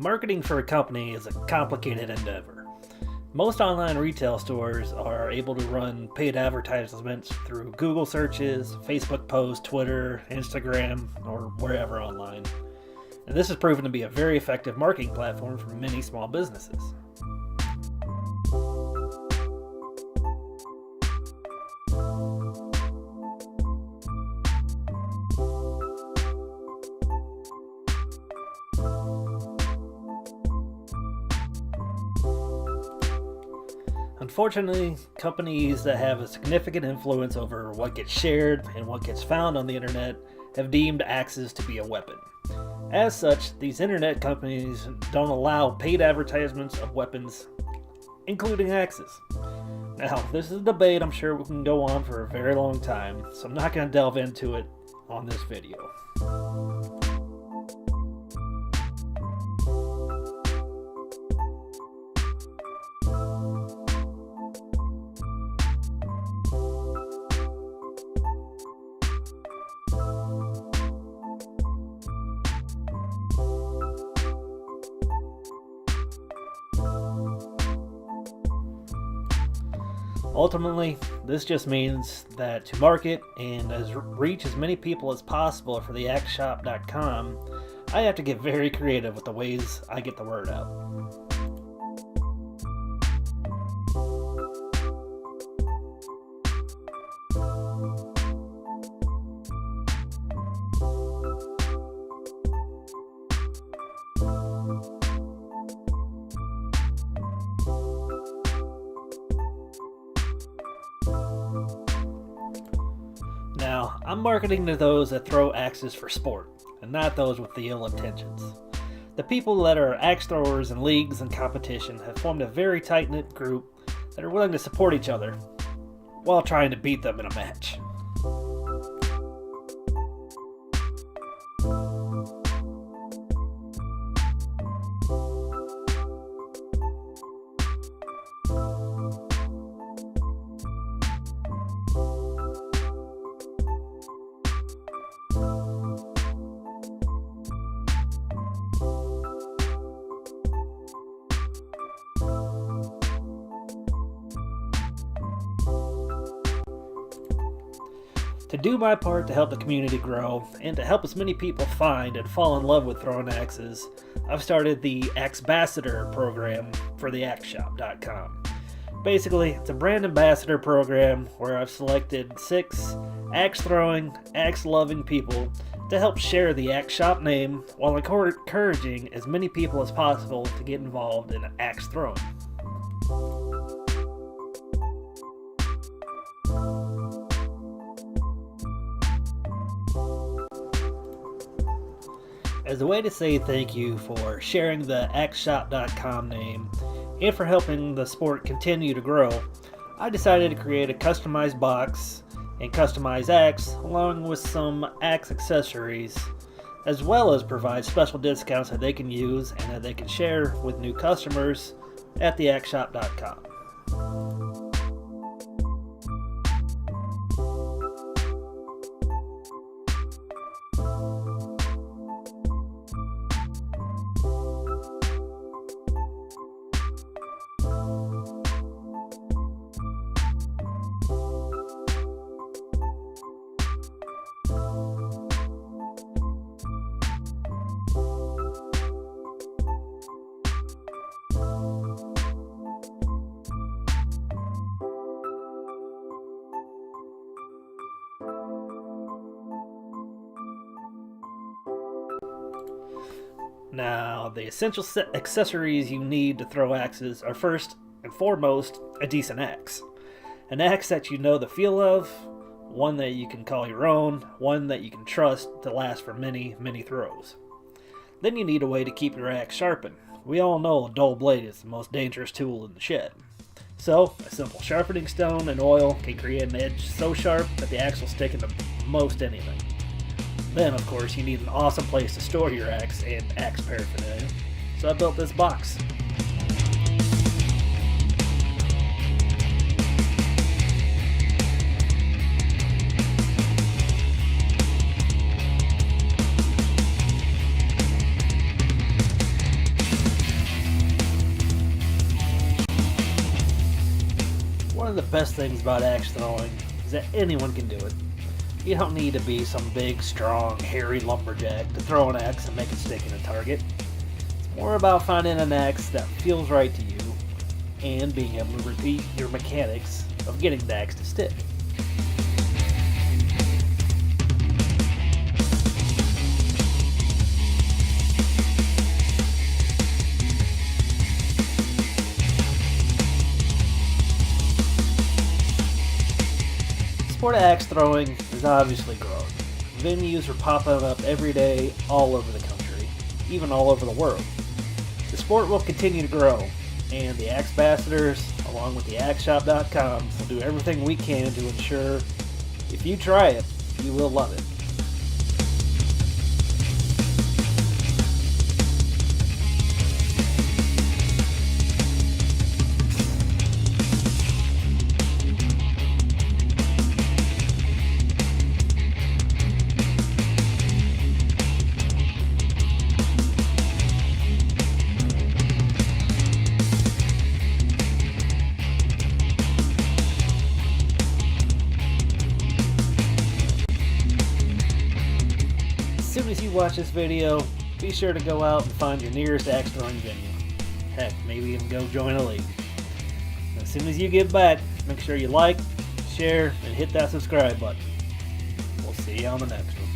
Marketing for a company is a complicated endeavor. Most online retail stores are able to run paid advertisements through Google searches, Facebook posts, Twitter, Instagram, or wherever online. And this has proven to be a very effective marketing platform for many small businesses. Unfortunately, companies that have a significant influence over what gets shared and what gets found on the internet have deemed axes to be a weapon. As such, these internet companies don't allow paid advertisements of weapons, including axes. Now, this is a debate I'm sure we can go on for a very long time, so I'm not going to delve into it on this video. Ultimately, this just means that to market and reach as many people as possible for the AXEBASSADOR.com, I have to get very creative with the ways I get the word out. Now, I'm marketing to those that throw axes for sport, and not those with the ill intentions. The people that are axe throwers in leagues and competition have formed a very tight-knit group that are willing to support each other while trying to beat them in a match. To do my part to help the community grow, and to help as many people find and fall in love with throwing axes, I've started the AXEBASSADOR program for the AXESHOPPE.com. Basically, it's a brand ambassador program where I've selected 6 axe-throwing, axe-loving people to help share the Axe Shop name while encouraging as many people as possible to get involved in axe throwing. As a way to say thank you for sharing the AXESHOPPE.com name and for helping the sport continue to grow, I decided to create a customized box and customized axe along with some axe accessories, as well as provide special discounts that they can use and that they can share with new customers at the AXESHOPPE.com. Now, the essential accessories you need to throw axes are first and foremost a decent axe. An axe that you know the feel of, one that you can call your own, one that you can trust to last for many, many throws. Then you need a way to keep your axe sharpened. We all know a dull blade is the most dangerous tool in the shed. So, a simple sharpening stone and oil can create an edge so sharp that the axe will stick into most anything. Then, of course, you need an awesome place to store your axe and axe paraphernalia. So I built this box. best things about axe throwing is that anyone can do it. You don't need to be some big, strong, hairy lumberjack to throw an axe and make it stick in a target. It's more about finding an axe that feels right to you and being able to repeat your mechanics of getting the axe to stick. The sport of axe throwing is obviously growing. Venues are popping up every day all over the country, even all over the world. The sport will continue to grow, and the AXEBASSADORs, along with the AXESHOP.com, will do everything we can to ensure if you try it, you will love it. As soon as you watch this video, be sure to go out and find your nearest axe throwing venue. Heck, maybe even go join a league. As soon as you get back, make sure you like, share, and hit that subscribe button. We'll see you on the next one.